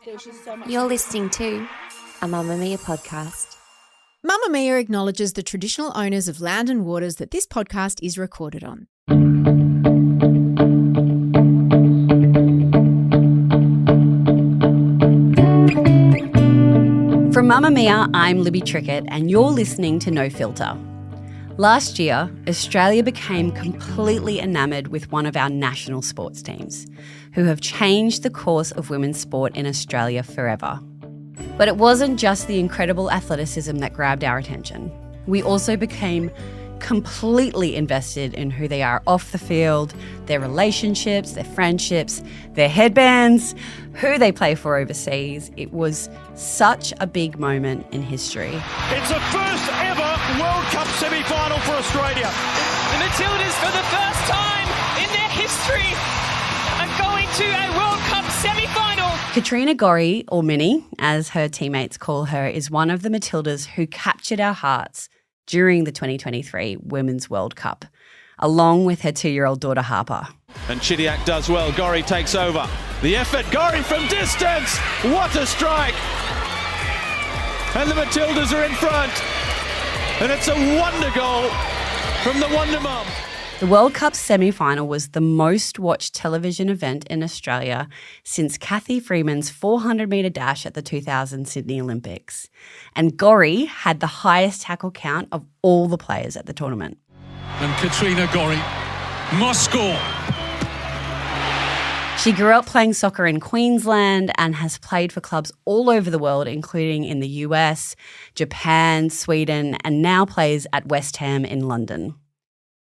There's just so much. You're listening to a Mamma Mia podcast. Mamma Mia acknowledges the traditional owners of land and waters that this podcast is recorded on. From Mamma Mia, I'm Libby Trickett and you're listening to No Filter. Last year, Australia became completely enamoured with one of our national sports teams, who have changed the course of women's sport in Australia forever. But it wasn't just the incredible athleticism that grabbed our attention. We also became completely invested in who they are off the field, their relationships, their friendships, their headbands, who they play for overseas. It was such a big moment in history. It's a first ever World Cup semi-final for Australia. The Matildas, for the first time in their history, are going to a World Cup semi-final. Katrina Gorry, or Minnie, as her teammates call her, is one of the Matildas who captured our hearts during the 2023 Women's World Cup, along with her 2-year-old daughter Harper. And Chidiac does well. Gorry takes over. The effort, Gorry from distance. What a strike. And the Matildas are in front. And it's a wonder goal from the Wonder Mum. The World Cup semi-final was the most watched television event in Australia since Cathy Freeman's 400-metre dash at the 2000 Sydney Olympics. And Gorry had the highest tackle count of all the players at the tournament. And Katrina Gorry must score. She grew up playing soccer in Queensland and has played for clubs all over the world, including in the US, Japan, Sweden, and now plays at West Ham in London.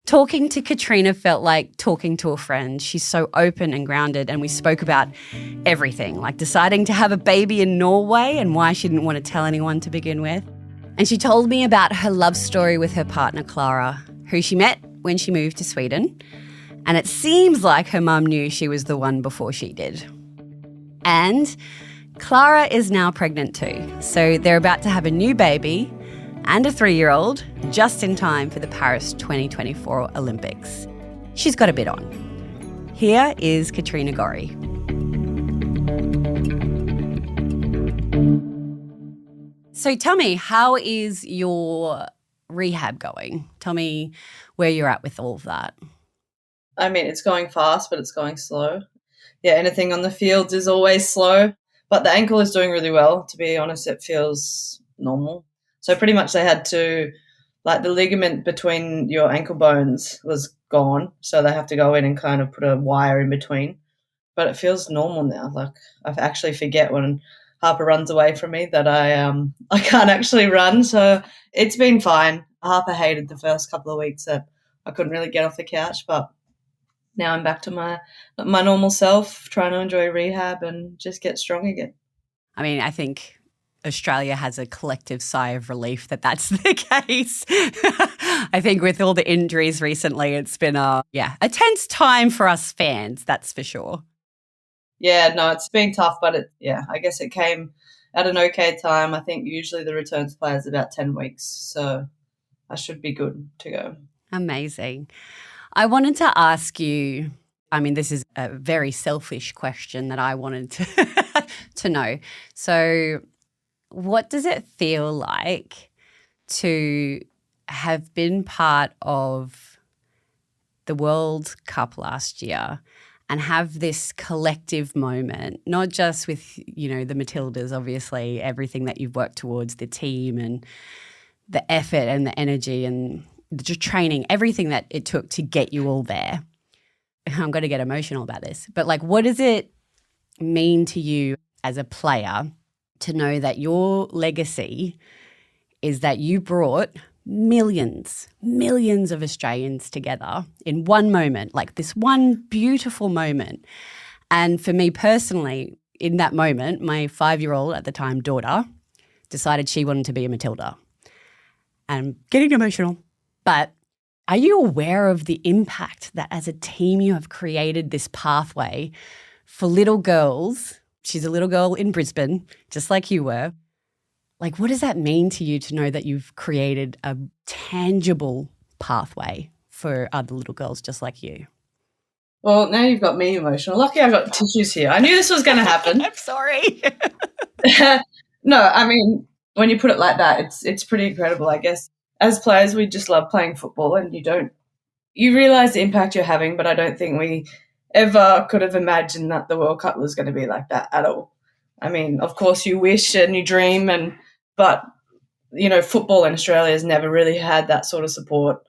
Talking to Katrina felt like talking to a friend. She's so open and grounded, and we spoke about everything, like deciding to have a baby in Norway and why she didn't want to tell anyone to begin with. And she told me about her love story with her partner, Clara, who she met when she moved to Sweden. And it seems like her mum knew she was the one before she did. And Clara is now pregnant too. So they're about to have a new baby and a 3-year-old just in time for the Paris 2024 Olympics. She's got a bit on. Here is Katrina Gorry. So tell me, how is your rehab going? Tell me where you're at with all of that. I mean, it's going fast, but it's going slow. Yeah, anything on the fields is always slow, but the ankle is doing really well. To be honest, it feels normal. So pretty much they had to, like the ligament between your ankle bones was gone, so they have to go in and kind of put a wire in between. But it feels normal now. Like I actually forget when Harper runs away from me that I can't actually run. So it's been fine. Harper hated the first couple of weeks that I couldn't really get off the couch, but now I'm back to my normal self, trying to enjoy rehab and just get strong again. I mean, I think Australia has a collective sigh of relief that that's the case. I think with all the injuries recently, it's been a tense time for us fans, that's for sure. Yeah, no, it's been tough, but I guess it came at an okay time. I think usually the return to play is about 10 weeks, so I should be good to go. Amazing. I wanted to ask you, I mean, this is a very selfish question that I wanted to know. So what does it feel like to have been part of the World Cup last year and have this collective moment, not just with, the Matildas, obviously, everything that you've worked towards, the team and the effort and the energy and the training, everything that it took to get you all there. I'm going to get emotional about this, but what does it mean to you as a player to know that your legacy is that you brought millions of Australians together in one moment, like this one beautiful moment? And for me personally, in that moment, my 5-year-old at the time daughter decided she wanted to be a Matilda. And I'm getting emotional. But are you aware of the impact that as a team you have created this pathway for little girls? She's a little girl in Brisbane, just like you were. What does that mean to you to know that you've created a tangible pathway for other little girls just like you? Well, now you've got me emotional. Lucky I got tissues here. I knew this was going to happen. I'm sorry. No, I mean, when you put it like that, it's pretty incredible, I guess. As players, we just love playing football, and you realise the impact you're having, but I don't think we ever could have imagined that the World Cup was going to be like that at all. I mean, of course you wish and you dream, but, you know, football in Australia has never really had that sort of support.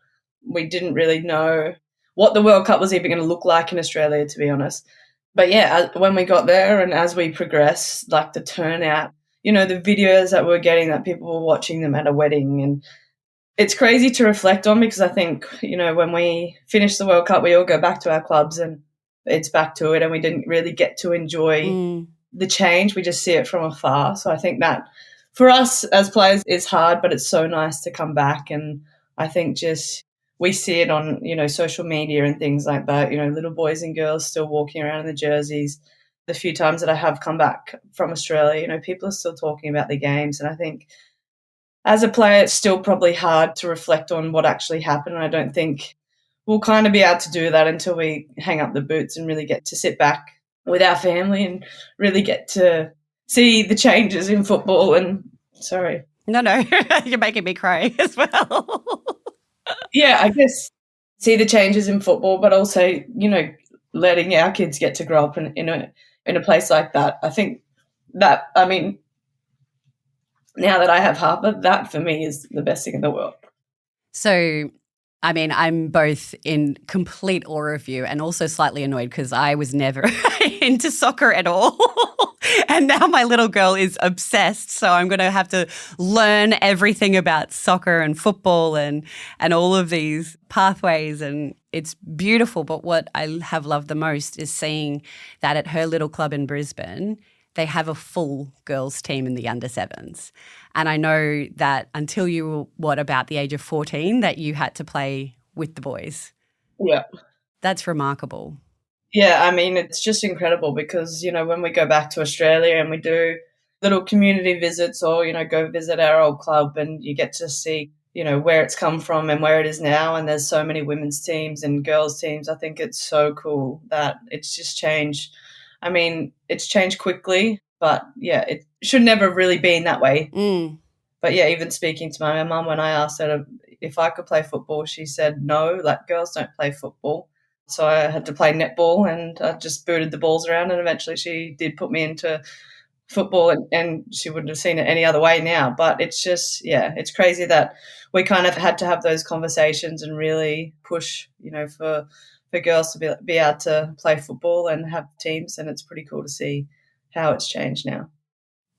We didn't really know what the World Cup was even going to look like in Australia, to be honest. But, yeah, when we got there and as we progressed, like the turnout, you know, the videos that we were getting, that people were watching them at a wedding, and it's crazy to reflect on, because I think, you know, when we finish the World Cup, we all go back to our clubs and it's back to it, and we didn't really get to enjoy the change. We just see it from afar. So I think that for us as players is hard, but it's so nice to come back. And I think just we see it on, you know, social media and things like that, you know, little boys and girls still walking around in the jerseys. The few times that I have come back from Australia, you know, people are still talking about the games. And I think as a player, it's still probably hard to reflect on what actually happened. And I don't think we'll kind of be able to do that until we hang up the boots and really get to sit back with our family and really get to see the changes in football. And sorry. No, you're making me cry as well. Yeah, I guess see the changes in football, but also, you know, letting our kids get to grow up in a place like that. I think that, I mean, now that I have Harper, that for me is the best thing in the world. So, I mean, I'm both in complete awe of you and also slightly annoyed because I was never into soccer at all. And now my little girl is obsessed. So I'm going to have to learn everything about soccer and football and all of these pathways. And it's beautiful. But what I have loved the most is seeing that at her little club in Brisbane, they have a full girls team in the under sevens. And I know that until you were, about the age of 14, that you had to play with the boys. Yeah. That's remarkable. Yeah, I mean, it's just incredible because, you know, when we go back to Australia and we do little community visits or, you know, go visit our old club and you get to see, you know, where it's come from and where it is now, and there's so many women's teams and girls teams, I think it's so cool that it's just changed. I mean, it's changed quickly, but, yeah, it should never have really been that way. But, yeah, even speaking to my mum, when I asked her if I could play football, she said no, like girls don't play football. So I had to play netball and I just booted the balls around, and eventually she did put me into football and she wouldn't have seen it any other way now. But it's just, yeah, it's crazy that we kind of had to have those conversations and really push, you know, for girls to be able to play football and have teams, and it's pretty cool to see how it's changed now.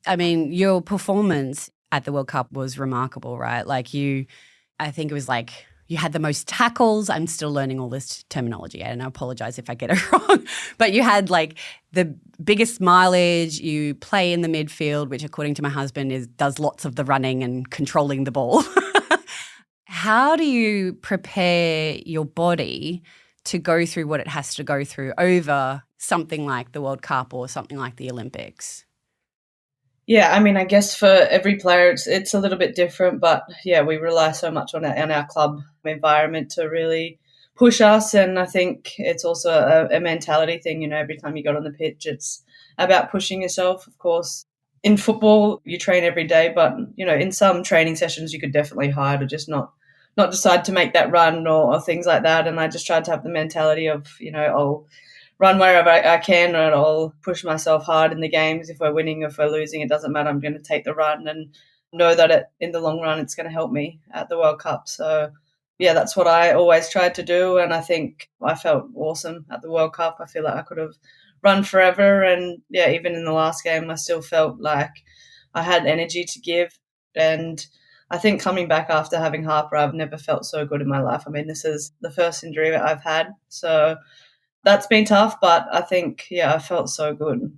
I mean, your performance at the World Cup was remarkable, right? Like I think it was like you had the most tackles. I'm still learning all this terminology, and I apologise if I get it wrong. But you had like the biggest mileage. You play in the midfield, which according to my husband does lots of the running and controlling the ball. How do you prepare your body to go through what it has to go through over something like the World Cup or something like the Olympics? Yeah, I mean, I guess for every player it's a little bit different, but, yeah, we rely so much on our club environment to really push us, and I think it's also a mentality thing. You know, every time you got on the pitch, it's about pushing yourself, of course. In football, you train every day, but, you know, in some training sessions you could definitely hide or just not decide to make that run or things like that. And I just tried to have the mentality of, you know, I'll run wherever I can and I'll push myself hard in the games. If we're winning or if we're losing, it doesn't matter. I'm going to take the run and know that in the long run it's going to help me at the World Cup. So, yeah, that's what I always tried to do, and I think I felt awesome at the World Cup. I feel like I could have run forever, and, yeah, even in the last game I still felt like I had energy to give. And I think coming back after having Harper, I've never felt so good in my life. I mean, this is the first injury that I've had, so that's been tough, but I think, yeah, I felt so good.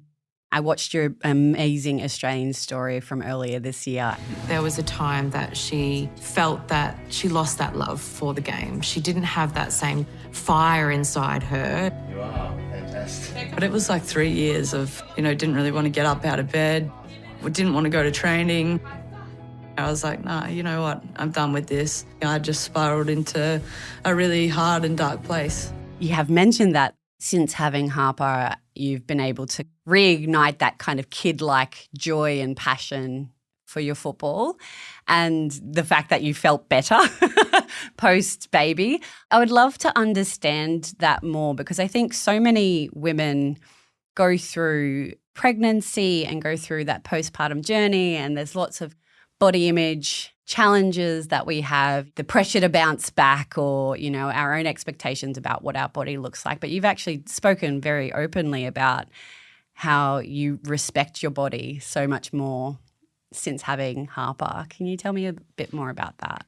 I watched your amazing Australian story from earlier this year. There was a time that she felt that she lost that love for the game. She didn't have that same fire inside her. You are fantastic. But it was like 3 years of, you know, didn't really want to get up out of bed, didn't want to go to training. I was like, nah, you know what, I'm done with this. I just spiraled into a really hard and dark place. You have mentioned that since having Harper, you've been able to reignite that kind of kid-like joy and passion for your football, and the fact that you felt better post-baby. I would love to understand that more, because I think so many women go through pregnancy and go through that postpartum journey, and there's lots of body image challenges that we have, the pressure to bounce back, or, you know, our own expectations about what our body looks like. But you've actually spoken very openly about how you respect your body so much more since having Harper. Can you tell me a bit more about that?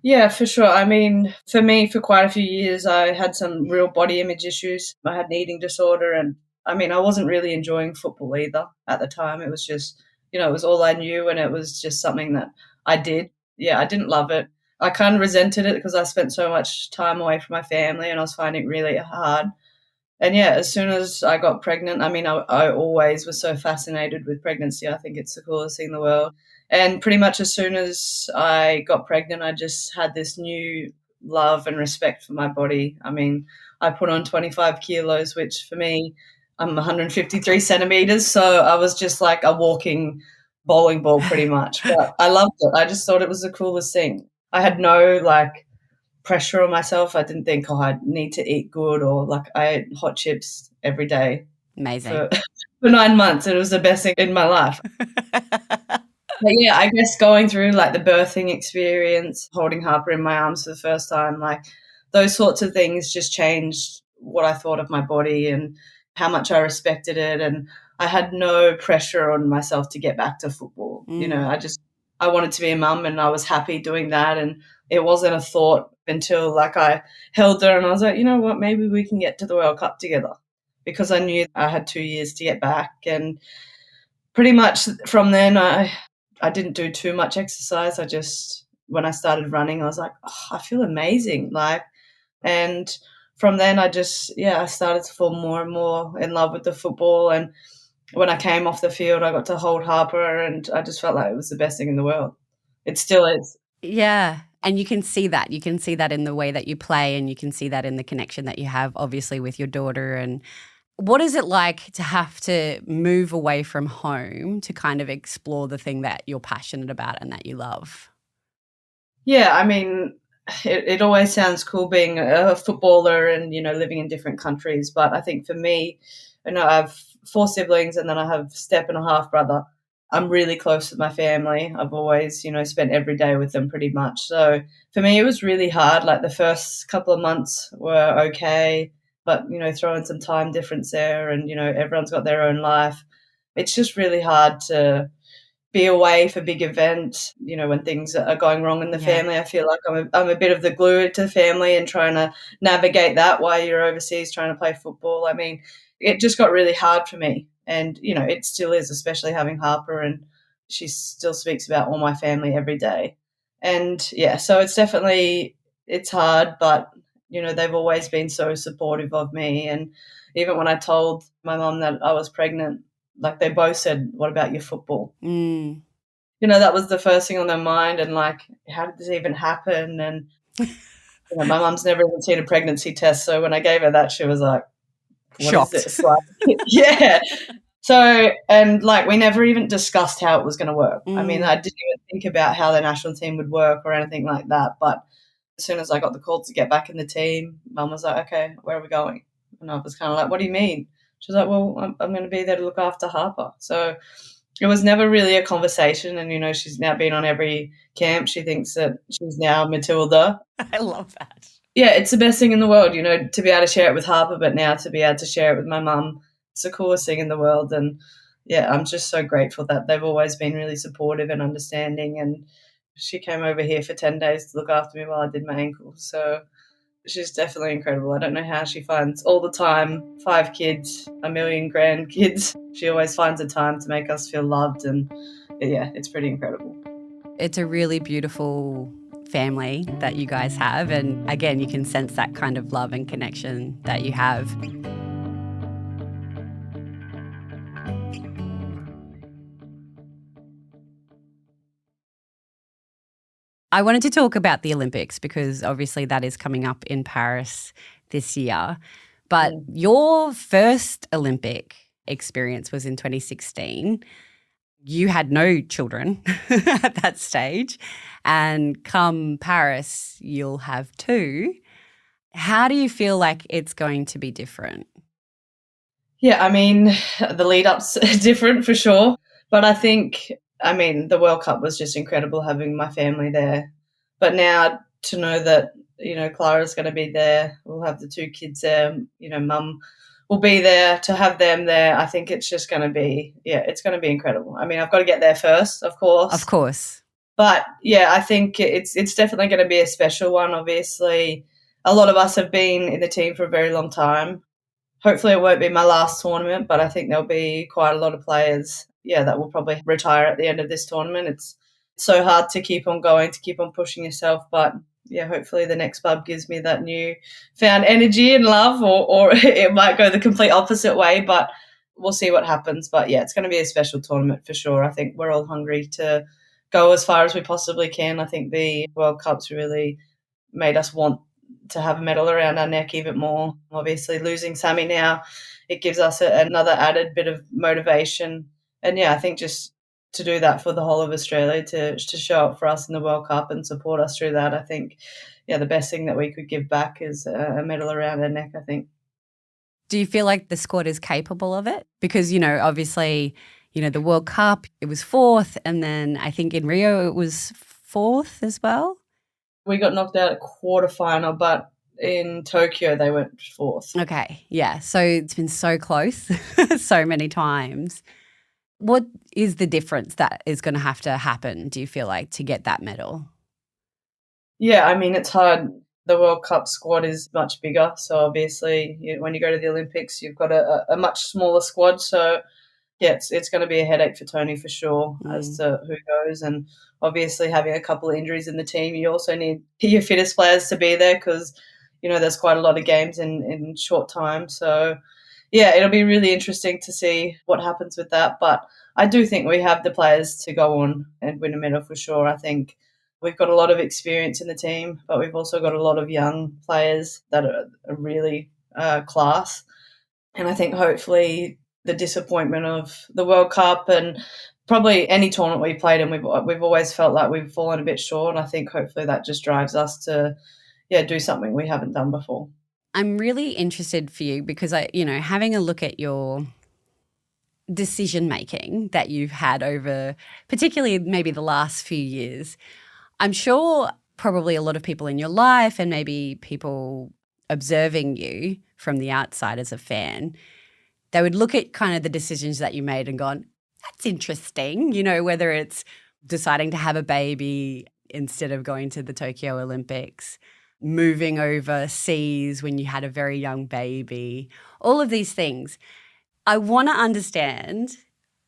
Yeah, for sure. I mean, for me, for quite a few years, I had some real body image issues. I had an eating disorder, and I mean, I wasn't really enjoying football either at the time. It was just, you know, it was all I knew, and it was just something that I did. Yeah, I didn't love it. I kind of resented it because I spent so much time away from my family, and I was finding it really hard. And yeah, as soon as I got pregnant, I mean, I always was so fascinated with pregnancy. I think it's the coolest thing in the world. And pretty much as soon as I got pregnant, I just had this new love and respect for my body. I mean, I put on 25 kilos, which for me, I'm 153 centimeters. So I was just like a walking bowling ball pretty much. But I loved it. I just thought it was the coolest thing. I had no pressure on myself. I didn't think, I need to eat good, or I ate hot chips every day. Amazing. For 9 months. It was the best thing in my life. But yeah, I guess going through the birthing experience, holding Harper in my arms for the first time, those sorts of things just changed what I thought of my body and how much I respected it. And I had no pressure on myself to get back to football. You know, I wanted to be a mum, and I was happy doing that. And it wasn't a thought until I held her and I was like, you know what, maybe we can get to the World Cup together, because I knew I had 2 years to get back. And pretty much from then I didn't do too much exercise. When I started running, I was like, I feel amazing. And from then I started to fall more and more in love with the football. And when I came off the field, I got to hold Harper, and I just felt like it was the best thing in the world. It still is. Yeah. And you can see that. You can see that in the way that you play, and you can see that in the connection that you have, obviously, with your daughter. And what is it like to have to move away from home to kind of explore the thing that you're passionate about and that you love? Yeah, I mean, it always sounds cool being a footballer and, you know, living in different countries. But I think for me, you know, I have 4 siblings, and then I have a step and a half brother. I'm really close with my family. I've always, you know, spent every day with them pretty much. So for me, it was really hard. The first couple of months were okay, but, you know, throwing some time difference there, and, you know, everyone's got their own life. It's just really hard to be away for big events, you know, when things are going wrong in the family. I feel like I'm a bit of the glue to the family, and trying to navigate that while you're overseas trying to play football. I mean, it just got really hard for me. And, you know, it still is, especially having Harper, and she still speaks about all my family every day. And, yeah, so it's hard, but, you know, they've always been so supportive of me. And even when I told my mum that I was pregnant, they both said, what about your football? You know, that was the first thing on their mind. And, how did this even happen? And, you know, my mum's never even seen a pregnancy test. So when I gave her that, she was like, what shocked. Is this? Yeah. So, and we never even discussed how it was going to work. I mean, I didn't even think about how the national team would work or anything like that. But as soon as I got the call to get back in the team, Mum was like, okay, where are we going? And I was kind of like, what do you mean? She was like, well, I'm going to be there to look after Harper. So it was never really a conversation. And, you know, she's now been on every camp. She thinks that she's now Matilda. I love that. Yeah, it's the best thing in the world, you know, to be able to share it with Harper, but now to be able to share it with my mum. It's the coolest thing in the world. And, yeah, I'm just so grateful that they've always been really supportive and understanding. And she came over here for 10 days to look after me while I did my ankle. So she's definitely incredible. I don't know how she finds all the time, 5 kids, 1 million grandkids. She always finds the time to make us feel loved. And, yeah, it's pretty incredible. It's a really beautiful family that you guys have. And, again, you can sense that kind of love and connection that you have. I wanted to talk about the Olympics, because obviously that is coming up in Paris this year. But your first Olympic experience was in 2016. You had no children at that stage, and come Paris, you'll have two. How do you feel like it's going to be different? Yeah, I mean, the lead up's different for sure. But I think, I mean, the World Cup was just incredible having my family there. But now to know that, Clara's going to be there, we'll have the two kids there, mum will be there, to have them there, I think it's just going to be, it's going to be incredible. I mean, I've got to get there first, of course. Of course. But, yeah, I think it's definitely going to be a special one, obviously. A lot of us have been in the team for a very long time. Hopefully it won't be my last tournament, but I think there'll be quite a lot of players, that will probably retire at the end of this tournament. It's so hard to keep on going, to keep on pushing yourself. But, hopefully the next bub gives me that new found energy and love, or it might go the complete opposite way, but we'll see what happens. But, it's going to be a special tournament for sure. I think we're all hungry to go as far as we possibly can. I think the World Cup's really made us want to have a medal around our neck even more. Obviously, losing Sammy now, it gives us another added bit of motivation. And, I think just to do that for the whole of Australia, to show up for us in the World Cup and support us through that, I think, the best thing that we could give back is a medal around our neck, I think. Do you feel like the squad is capable of it? Because, obviously, the World Cup, it was fourth, and then I think in Rio it was fourth as well. We got knocked out at quarterfinal, but in Tokyo they went fourth. Okay, yeah. So it's been so close so many times. What is the difference that is going to have to happen, do you feel like, to get that medal? Yeah, I mean, it's hard. The World Cup squad is much bigger. So obviously when you go to the Olympics, you've got a much smaller squad. So, it's going to be a headache for Tony for sure as to who goes. And obviously having a couple of injuries in the team, you also need your fittest players to be there because, there's quite a lot of games in short time. So, it'll be really interesting to see what happens with that. But I do think we have the players to go on and win a medal for sure. I think we've got a lot of experience in the team, but we've also got a lot of young players that are really class. And I think hopefully the disappointment of the World Cup and probably any tournament we played in, we've always felt like we've fallen a bit short. And I think hopefully that just drives us to, do something we haven't done before. I'm really interested for you because having a look at your decision making that you've had over particularly maybe the last few years, I'm sure probably a lot of people in your life and maybe people observing you from the outside as a fan, they would look at kind of the decisions that you made and gone, that's interesting, whether it's deciding to have a baby instead of going to the Tokyo Olympics, moving overseas when you had a very young baby, all of these things. I want to understand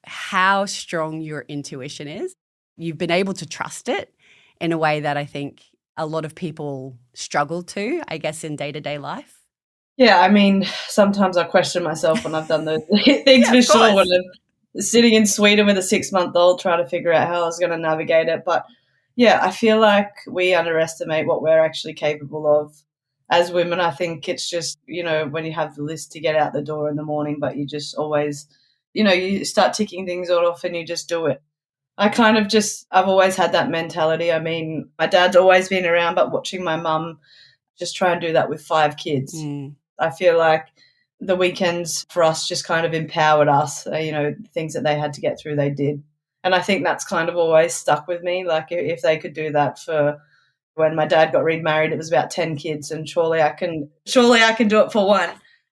how strong your intuition is. You've been able to trust it in a way that I think a lot of people struggle to, I guess, in day-to-day life. Yeah, I mean, sometimes I question myself when I've done those things for sure. When I'm sitting in Sweden with a 6-month-old trying to figure out how I was going to navigate it. But, I feel like we underestimate what we're actually capable of as women. I think it's just, when you have the list to get out the door in the morning, but you just always, you start ticking things off and you just do it. I've always had that mentality. I mean, my dad's always been around, but watching my mum just try and do that with 5 kids. I feel like the weekends for us just kind of empowered us, things that they had to get through, they did. And I think that's kind of always stuck with me. Like if they could do that for when my dad got remarried, it was about 10 kids and surely I can do it for one.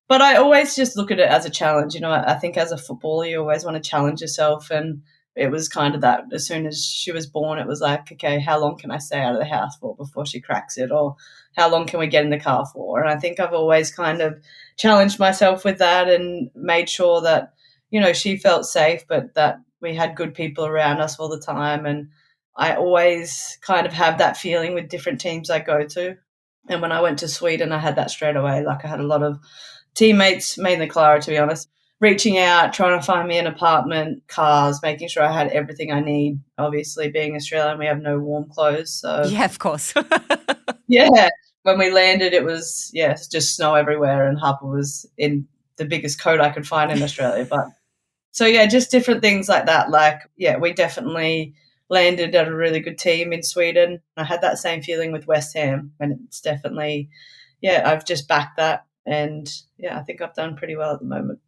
But I always just look at it as a challenge. I think as a footballer, you always want to challenge yourself. And it was kind of that as soon as she was born, it was like, okay, how long can I stay out of the house for before she cracks it? Or how long can we get in the car for? And I think I've always kind of challenged myself with that and made sure that, she felt safe, but that we had good people around us all the time. And I always kind of have that feeling with different teams I go to. And when I went to Sweden, I had that straight away. Like I had a lot of teammates, mainly Clara, to be honest, reaching out, trying to find me an apartment, cars, making sure I had everything I need. Obviously, being Australian, we have no warm clothes. So yeah, of course. yeah, when we landed, it was, just snow everywhere, and Harper was in the biggest coat I could find in Australia. But so, just different things like that. Like, we definitely landed at a really good team in Sweden. I had that same feeling with West Ham, and it's definitely, I've just backed that. And, I think I've done pretty well at the moment.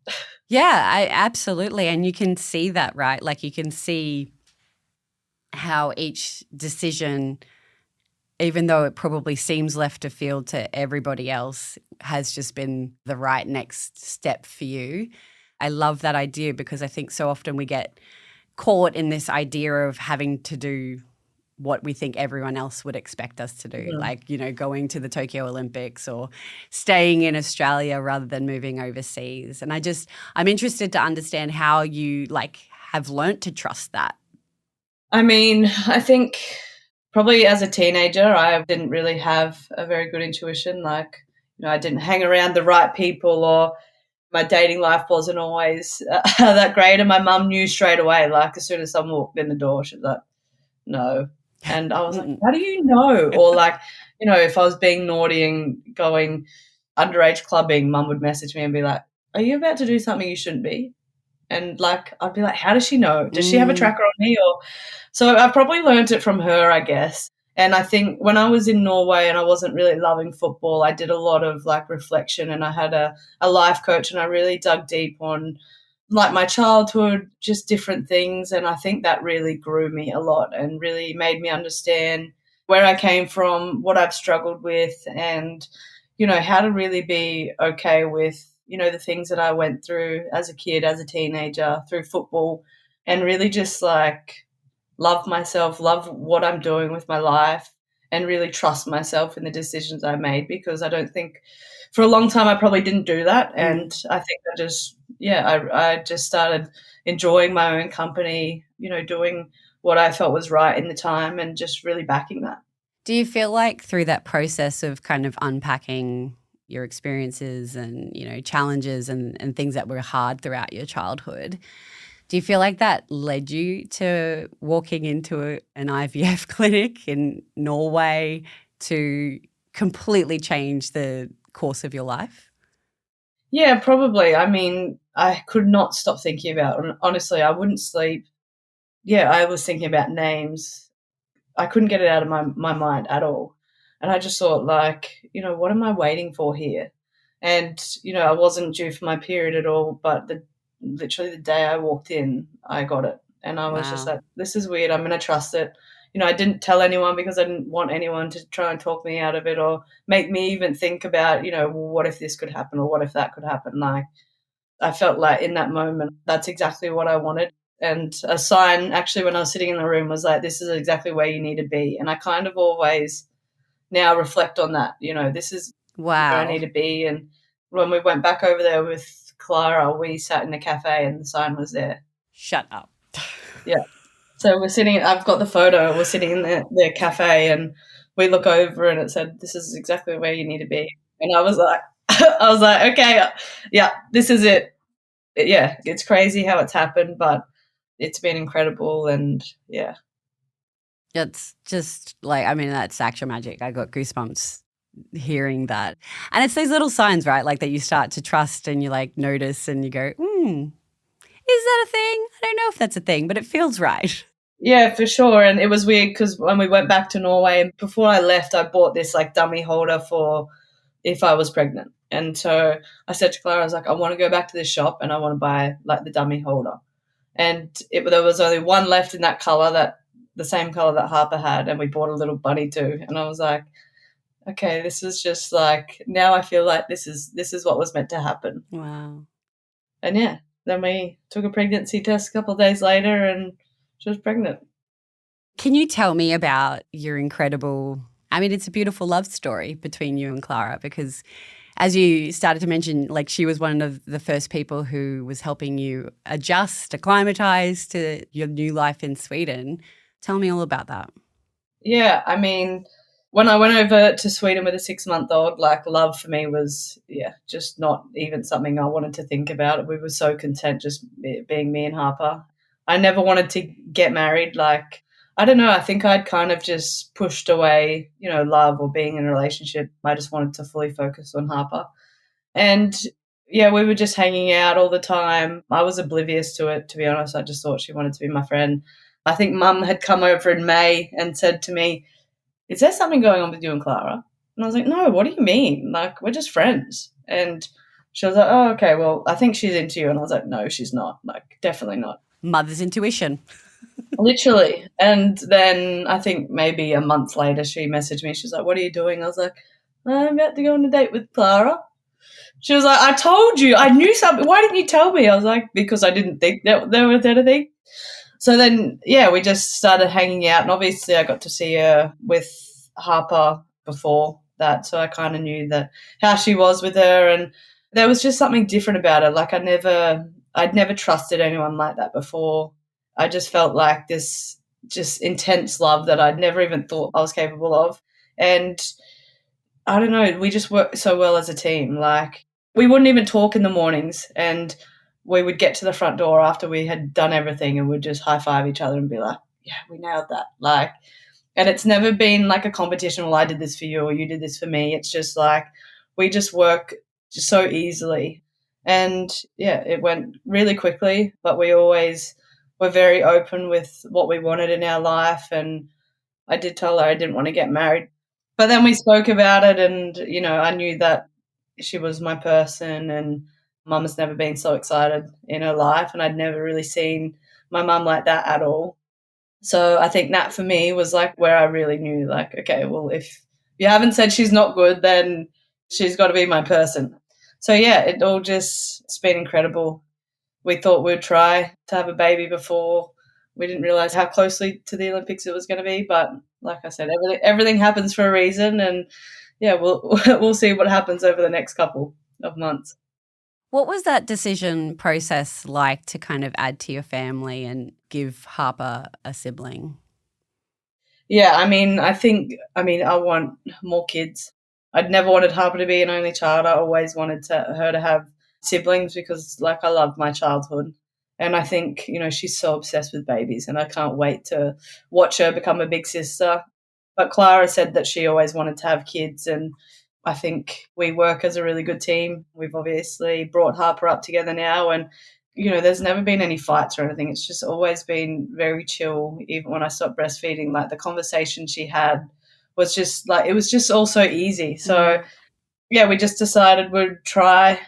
Yeah, absolutely. And you can see that, right? Like you can see how each decision, even though it probably seems left of field to everybody else, has just been the right next step for you. I love that idea because I think so often we get caught in this idea of having to do what we think everyone else would expect us to do, like, going to the Tokyo Olympics or staying in Australia rather than moving overseas. And I'm interested to understand how you have learnt to trust that. I mean, I think probably as a teenager, I didn't really have a very good intuition. Like, I didn't hang around the right people, or my dating life wasn't always that great. And my mum knew straight away, like as soon as someone walked in the door, she's like, no. And I was like, how do you know? Or like, if I was being naughty and going underage clubbing, mum would message me and be like, are you about to do something you shouldn't be? And like, I'd be like, how does she know? Does she have a tracker on me? Or so I probably learned it from her, I guess. And I think when I was in Norway and I wasn't really loving football, I did a lot of like reflection, and I had a life coach, and I really dug deep on like my childhood, just different things. And I think that really grew me a lot and really made me understand where I came from, what I've struggled with, and, how to really be okay with, the things that I went through as a kid, as a teenager, through football, and really just like love myself, love what I'm doing with my life, and really trust myself in the decisions I made, because I don't think for a long time I probably didn't do that. And I think I just started enjoying my own company, doing what I felt was right in the time, and just really backing that. Do you feel like through that process of kind of unpacking your experiences and, challenges and things that were hard throughout your childhood, do you feel like that led you to walking into an IVF clinic in Norway to completely change the course of your life? Yeah, probably. I mean, I could not stop thinking about it. Honestly, I wouldn't sleep. Yeah, I was thinking about names. I couldn't get it out of my mind at all. And I just thought, like, what am I waiting for here? And, I wasn't due for my period at all, but literally the day I walked in, I got it. And I was just like, this is weird. I'm going to trust it. I didn't tell anyone because I didn't want anyone to try and talk me out of it or make me even think about, what if this could happen or what if that could happen? Like, I felt like in that moment, that's exactly what I wanted. And a sign actually when I was sitting in the room was like, this is exactly where you need to be. And I kind of always now reflect on that, this is where I need to be. And when we went back over there with Clara, we sat in a cafe and the sign was there. Shut up. Yeah. So we're sitting, I've got the photo, we're sitting in the cafe, and we look over and it said, this is exactly where you need to be. And I was like, okay, yeah, this is it. Yeah, it's crazy how it's happened, but it's been incredible. And yeah. It's just that's actual magic. I got goosebumps hearing that. And it's those little signs, right? Like that you start to trust and you notice and you go, is that a thing? I don't know if that's a thing, but it feels right. Yeah, for sure. And it was weird because when we went back to Norway, before I left, I bought this dummy holder for if I was pregnant. And so I said to Clara, I was like, I want to go back to this shop and I want to buy the dummy holder. And there was only one left in that color, the same color that Harper had, and we bought a little bunny too. And I was like, okay, this is just now I feel like this is what was meant to happen. Wow. And yeah, then we took a pregnancy test a couple of days later and she was pregnant. Can you tell me about your incredible, it's a beautiful love story between you and Clara, because as you started to mention, she was one of the first people who was helping you adjust, acclimatize to your new life in Sweden. Tell me all about that. Yeah, when I went over to Sweden with a 6-month-old, love for me was, just not even something I wanted to think about. We were so content just being me and Harper. I never wanted to get married. I don't know, I think I'd kind of just pushed away, love or being in a relationship. I just wanted to fully focus on Harper. And yeah, we were just hanging out all the time. I was oblivious to it, to be honest. I just thought she wanted to be my friend. I think Mum had come over in May and said to me, "Is there something going on with you and Clara?" And I was like, "No, what do you mean? Like, we're just friends." And she was like, "Oh, okay, well, I think she's into you." And I was like, "No, she's not. Like, definitely not." Mother's intuition. Literally. And then I think maybe a month later she messaged me. She's like, "What are you doing?" I was like, "I'm about to go on a date with Clara." She was like, "I told you. I knew something. Why didn't you tell me?" I was like, "Because I didn't think that there was anything." So then, yeah, we just started hanging out. And obviously I got to see her with Harper before that. So I kind of knew that how she was with her. And there was just something different about her. Like I'd never trusted anyone like that before. I just felt like this just intense love that I'd never even thought I was capable of. And I don't know, we just worked so well as a team. Like we wouldn't even talk in the mornings, and we would get to the front door after we had done everything and we'd just high five each other and be like, "Yeah, we nailed that." Like, and it's never been like a competition. Well, I did this for you or you did this for me. It's just like we just work just so easily. And yeah, it went really quickly, but we always were very open with what we wanted in our life. And I did tell her I didn't want to get married. But then we spoke about it and, I knew that she was my person, and Mum has never been so excited in her life, and I'd never really seen my mum like that at all. So I think that for me was like where I really knew, like, okay, well, if you haven't said she's not good, then she's got to be my person. So yeah, it's been incredible. We thought we'd try to have a baby before. We didn't realise how closely to the Olympics it was going to be, but like I said, everything happens for a reason, and yeah, we'll see what happens over the next couple of months. What was that decision process like to kind of add to your family and give Harper a sibling? Yeah, I want more kids. I'd never wanted Harper to be an only child. I always wanted her to have siblings because, like, I loved my childhood. And I think, she's so obsessed with babies, and I can't wait to watch her become a big sister. But Clara said that she always wanted to have kids, and I think we work as a really good team. We've obviously brought Harper up together now, and, there's never been any fights or anything. It's just always been very chill. Even when I stopped breastfeeding, like the conversation she had was just like, it was just all so easy. So, yeah, we just decided we'd try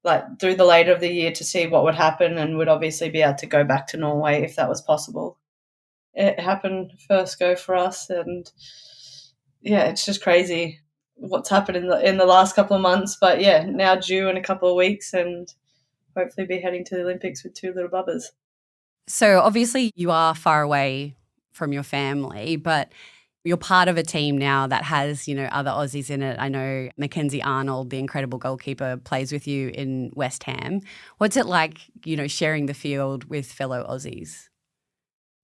like through the later of the year to see what would happen, and would obviously be able to go back to Norway if that was possible. It happened first go for us, and yeah, it's just crazy what's happened in the last couple of months. But yeah, now due in a couple of weeks, and hopefully be heading to the Olympics with 2 little bubbers. So obviously you are far away from your family, but you're part of a team now that has, other Aussies in it. I know Mackenzie Arnold, the incredible goalkeeper, plays with you in West Ham. What's it like, sharing the field with fellow Aussies?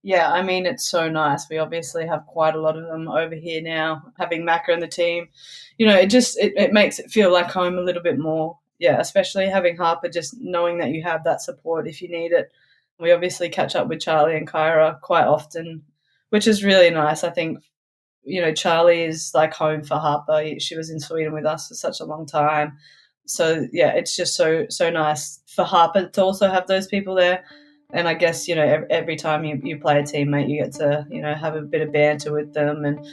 Yeah, it's so nice. We obviously have quite a lot of them over here now. Having Macca in the team, it makes it feel like home a little bit more. Yeah, especially having Harper, just knowing that you have that support if you need it. We obviously catch up with Charlie and Kyra quite often, which is really nice. I think, Charlie is like home for Harper. She was in Sweden with us for such a long time. So, yeah, it's just so nice for Harper to also have those people there. And I guess, every time you play a teammate, you get to, have a bit of banter with them and,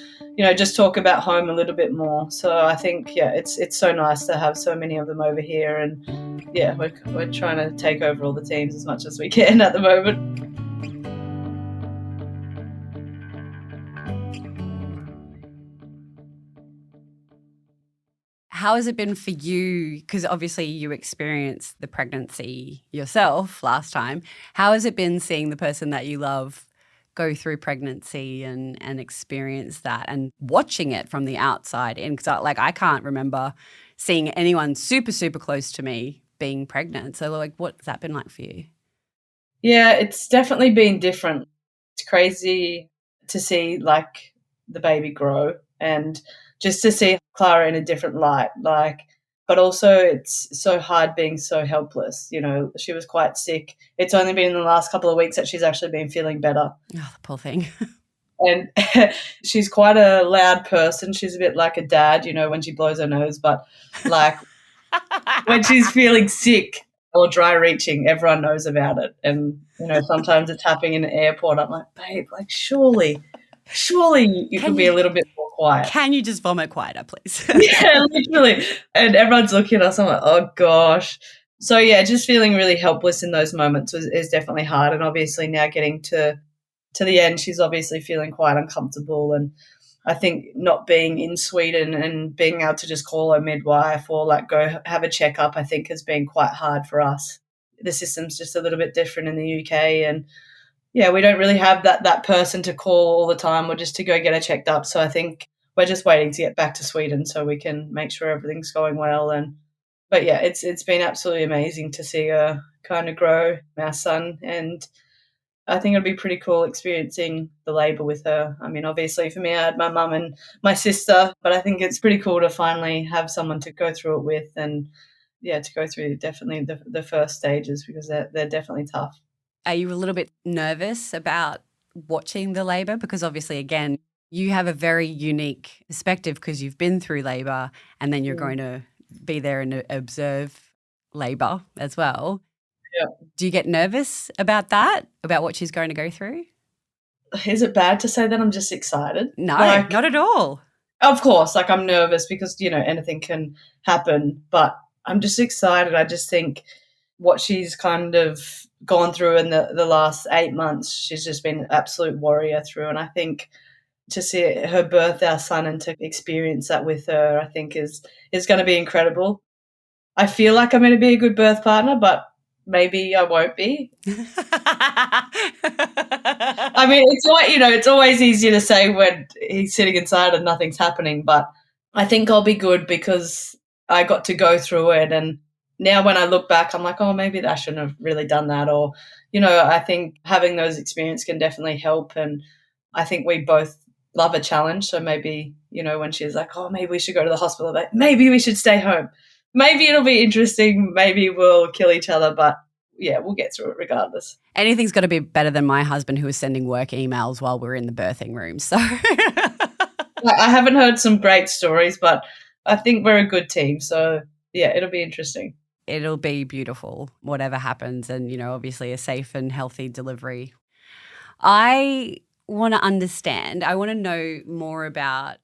just talk about home a little bit more. So I think, yeah, it's so nice to have so many of them over here. And, yeah, we're trying to take over all the teams as much as we can at the moment. How has it been for you? Because obviously you experienced the pregnancy yourself last time. How has it been seeing the person that you love go through pregnancy and experience that and watching it from the outside in? Because I can't remember seeing anyone super, super close to me being pregnant. So what's that been like for you? Yeah, it's definitely been different. It's crazy to see like the baby grow and just to see Clara in a different light, but also it's so hard being so helpless. She was quite sick. It's only been in the last couple of weeks that she's actually been feeling better. Oh, the poor thing. And she's quite a loud person. She's a bit like a dad, when she blows her nose. But like when she's feeling sick or dry reaching, everyone knows about it. And, sometimes it's happening in the airport. I'm like, babe, like surely you could be a little bit more quiet. Can you just vomit quieter, please? Yeah, literally. And everyone's looking at us. I'm like, oh, gosh. So, yeah, just feeling really helpless in those moments is definitely hard. And obviously now getting to the end, she's obviously feeling quite uncomfortable. And I think not being in Sweden and being able to just call her midwife or like go have a checkup, I think has been quite hard for us. The system's just a little bit different in the UK, and yeah, we don't really have that person to call all the time or just to go get her checked up. So I think we're just waiting to get back to Sweden so we can make sure everything's going well. But yeah, it's been absolutely amazing to see her kind of grow, our son, and I think it'll be pretty cool experiencing the labour with her. I mean, obviously for me, I had my mum and my sister, but I think it's pretty cool to finally have someone to go through it with and, yeah, to go through definitely the first stages because they're definitely tough. Are you a little bit nervous about watching the labour? Because obviously, again, you have a very unique perspective because you've been through labour and then you're going to be there and observe labour as well. Yeah. Do you get nervous about that, about what she's going to go through? Is it bad to say that I'm just excited? No, not at all. Of course, like I'm nervous because, anything can happen, but I'm just excited. I just think what she's kind of gone through in the last 8 months, she's just been an absolute warrior through. And I think to see her birth our son and to experience that with her, I think is going to be incredible. I feel like I'm going to be a good birth partner, but maybe I won't be. I mean, it's always easier to say when he's sitting inside and nothing's happening, but I think I'll be good because I got to go through it. And now when I look back, I'm like, oh, maybe I shouldn't have really done that. Or, I think having those experiences can definitely help. And I think we both love a challenge. So maybe, when she's like, oh, maybe we should go to the hospital, but maybe we should stay home. Maybe it'll be interesting. Maybe we'll kill each other, but yeah, we'll get through it regardless. Anything's got to be better than my husband who was sending work emails while we're in the birthing room. So I haven't heard some great stories, but I think we're a good team. So yeah, it'll be interesting. It'll be beautiful, whatever happens. And, obviously a safe and healthy delivery. I want to understand, I want to know more about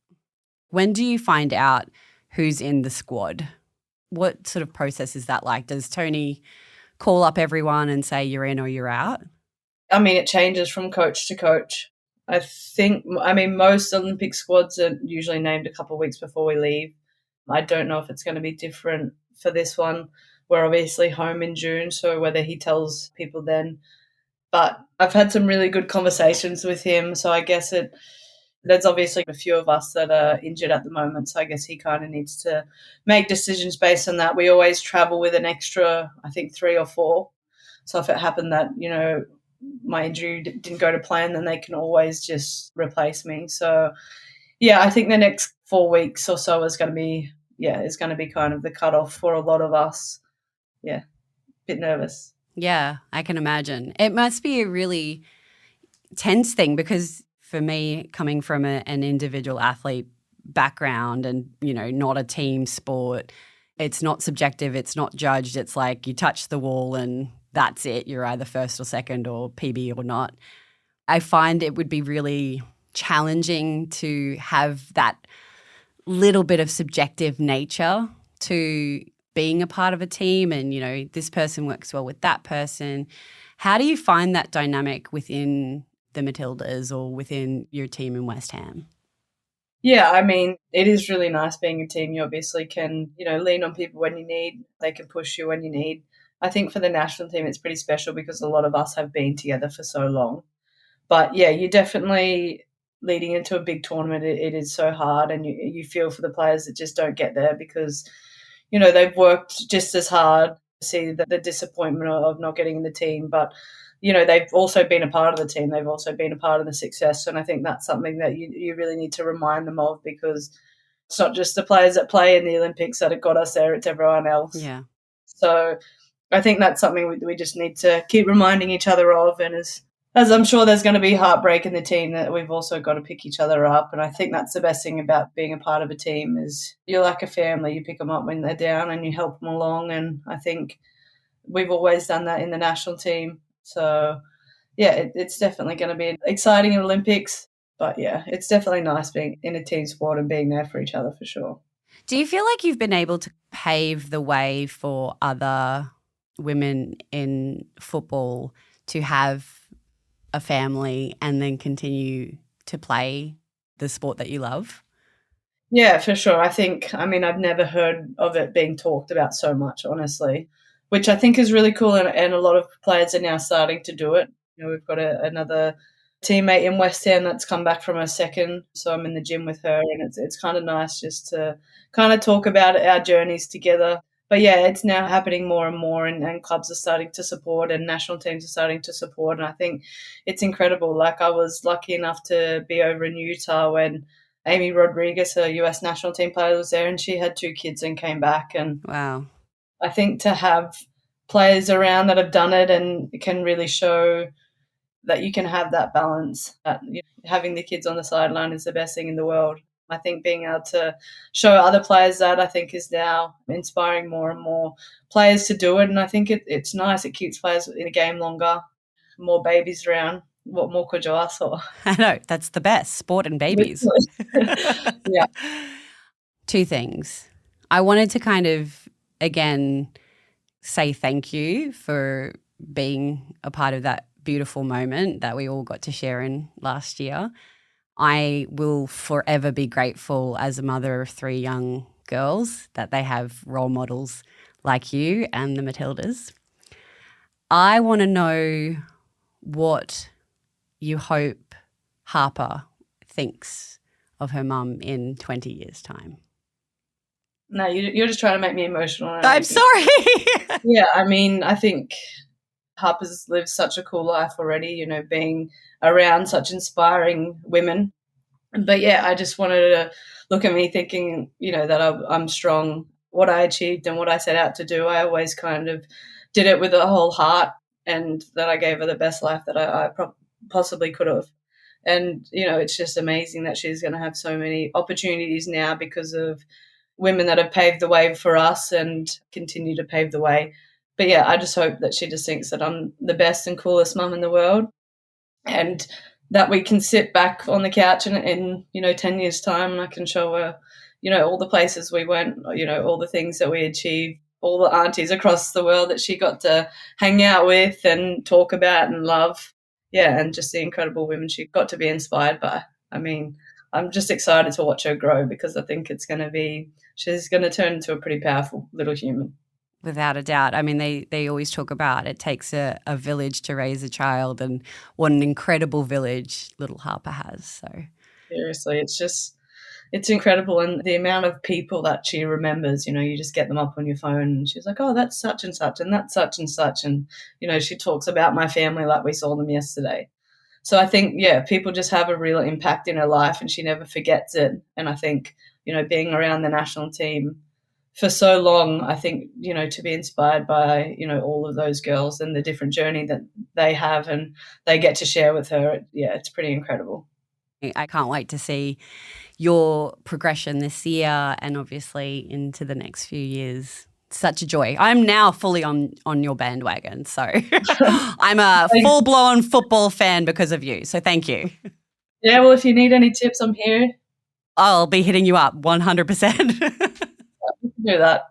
when do you find out who's in the squad? What sort of process is that like? Does Tony call up everyone and say you're in or you're out? I mean, it changes from coach to coach. Most Olympic squads are usually named a couple of weeks before we leave. I don't know if it's going to be different for this one. We're obviously home in June, so whether he tells people then. But I've had some really good conversations with him, so I guess there's obviously a few of us that are injured at the moment, so I guess he kind of needs to make decisions based on that. We always travel with an extra, I think, 3 or 4. So if it happened that, my injury didn't go to plan, then they can always just replace me. So, yeah, I think the next 4 weeks or so is going to be kind of the cutoff for a lot of us. Yeah, a bit nervous. Yeah, I can imagine. It must be a really tense thing because for me, coming from an individual athlete background and, not a team sport, it's not subjective, it's not judged. It's like you touch the wall and that's it. You're either first or second or PB or not. I find it would be really challenging to have that little bit of subjective nature to being a part of a team and, this person works well with that person. How do you find that dynamic within the Matildas or within your team in West Ham? Yeah, I mean, it is really nice being a team. You obviously can, lean on people when you need. They can push you when you need. I think for the national team, it's pretty special because a lot of us have been together for so long. But yeah, you definitely leading into a big tournament, it is so hard, and you feel for the players that just don't get there because, they've worked just as hard. See the disappointment of not getting in the team, but they've also been a part of the team. They've also been a part of the success. And I think that's something that you really need to remind them of because it's not just the players that play in the Olympics that have got us there. It's everyone else. Yeah. So I think that's something we just need to keep reminding each other of. And as as I'm sure there's going to be heartbreak in the team, that we've also got to pick each other up. And I think that's the best thing about being a part of a team is you're like a family. You pick them up when they're down and you help them along. And I think we've always done that in the national team. So, yeah, it's definitely going to be exciting in Olympics. But, yeah, it's definitely nice being in a team sport and being there for each other for sure. Do you feel like you've been able to pave the way for other women in football to have a family and then continue to play the sport that you love? Yeah, for sure. I've never heard of it being talked about so much, honestly, which I think is really cool. And a lot of players are now starting to do it. We've got another teammate in West End that's come back from her second. So I'm in the gym with her, and it's kind of nice just to kind of talk about our journeys together. But, yeah, it's now happening more and more, and clubs are starting to support and national teams are starting to support. And I think it's incredible. Like, I was lucky enough to be over in Utah when Amy Rodriguez, a US national team player, was there, and she had 2 kids and came back. And wow, I think to have players around that have done it and can really show that you can have that balance, that having the kids on the sideline is the best thing in the world. I think being able to show other players that, I think, is now inspiring more and more players to do it. And I think it's nice. It keeps players in the game longer, more babies around. What more could you ask for? I know, that's the best, sport and babies. Yeah. 2 things. I wanted to kind of, again, say thank you for being a part of that beautiful moment that we all got to share in last year. I will forever be grateful as a mother of 3 young girls that they have role models like you and the Matildas. I want to know what you hope Harper thinks of her mum in 20 years' time. No, you're just trying to make me emotional. I'm sorry. Yeah, I think Harper's lived such a cool life already, being around such inspiring women. But, yeah, I just wanted to look at me thinking, that I'm strong. What I achieved and what I set out to do, I always kind of did it with a whole heart, and that I gave her the best life that I possibly could have. And, it's just amazing that she's going to have so many opportunities now because of women that have paved the way for us and continue to pave the way. But, yeah, I just hope that she just thinks that I'm the best and coolest mum in the world, and that we can sit back on the couch in 10 years' time and I can show her, all the places we went, all the things that we achieved, all the aunties across the world that she got to hang out with and talk about and love. Yeah, and just the incredible women she got to be inspired by. I'm just excited to watch her grow because I think she's going to turn into a pretty powerful little human. Without a doubt. They always talk about it takes a village to raise a child, and what an incredible village little Harper has. So seriously, it's incredible. And the amount of people that she remembers, you just get them up on your phone and she's like, oh, that's such and such and that's such and such. And, she talks about my family like we saw them yesterday. So I think, yeah, people just have a real impact in her life and she never forgets it. And I think, being around the national team for so long, I think, to be inspired by, all of those girls and the different journey that they have and they get to share with her, it's pretty incredible. I can't wait to see your progression this year and obviously into the next few years. Such a joy. I'm now fully on your bandwagon, so I'm a full-blown football fan because of you, so thank you. Yeah, well, if you need any tips, I'm here. I'll be hitting you up 100%.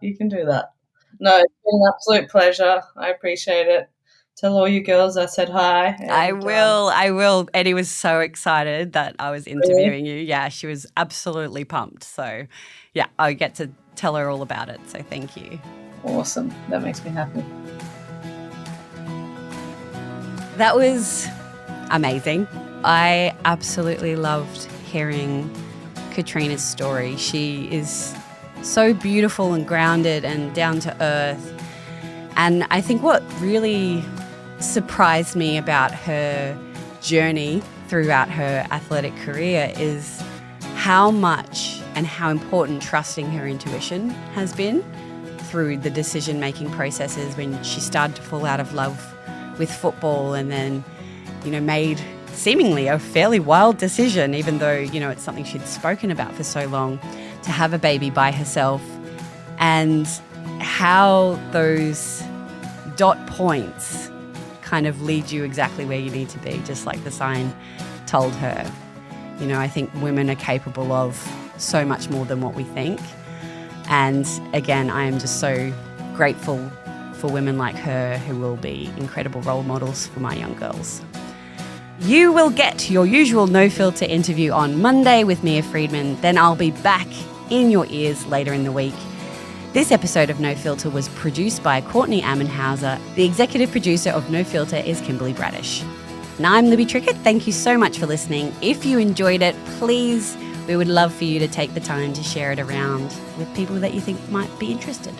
You can do that. No, it's been an absolute pleasure. I appreciate it. Tell all you girls I said hi. And, I will. Eddie was so excited that I was interviewing you. Yeah, she was absolutely pumped. So, yeah, I get to tell her all about it. So thank you. Awesome. That makes me happy. That was amazing. I absolutely loved hearing Katrina's story. She is so beautiful and grounded and down to earth. And I think what really surprised me about her journey throughout her athletic career is how much and how important trusting her intuition has been through the decision-making processes when she started to fall out of love with football and then made seemingly a fairly wild decision, even though, it's something she'd spoken about for so long, to have a baby by herself, and how those dot points kind of lead you exactly where you need to be, just like the sign told her. I think women are capable of so much more than what we think. And again, I am just so grateful for women like her who will be incredible role models for my young girls. You will get your usual No Filter interview on Monday with Mia Friedman. Then I'll be back in your ears later in the week. This episode of No Filter was produced by Courtney Ammenhauser. The executive producer of No Filter is Kimberley Braddish. And I'm Libby Trickett. Thank you so much for listening. If you enjoyed it, please, we would love for you to take the time to share it around with people that you think might be interested.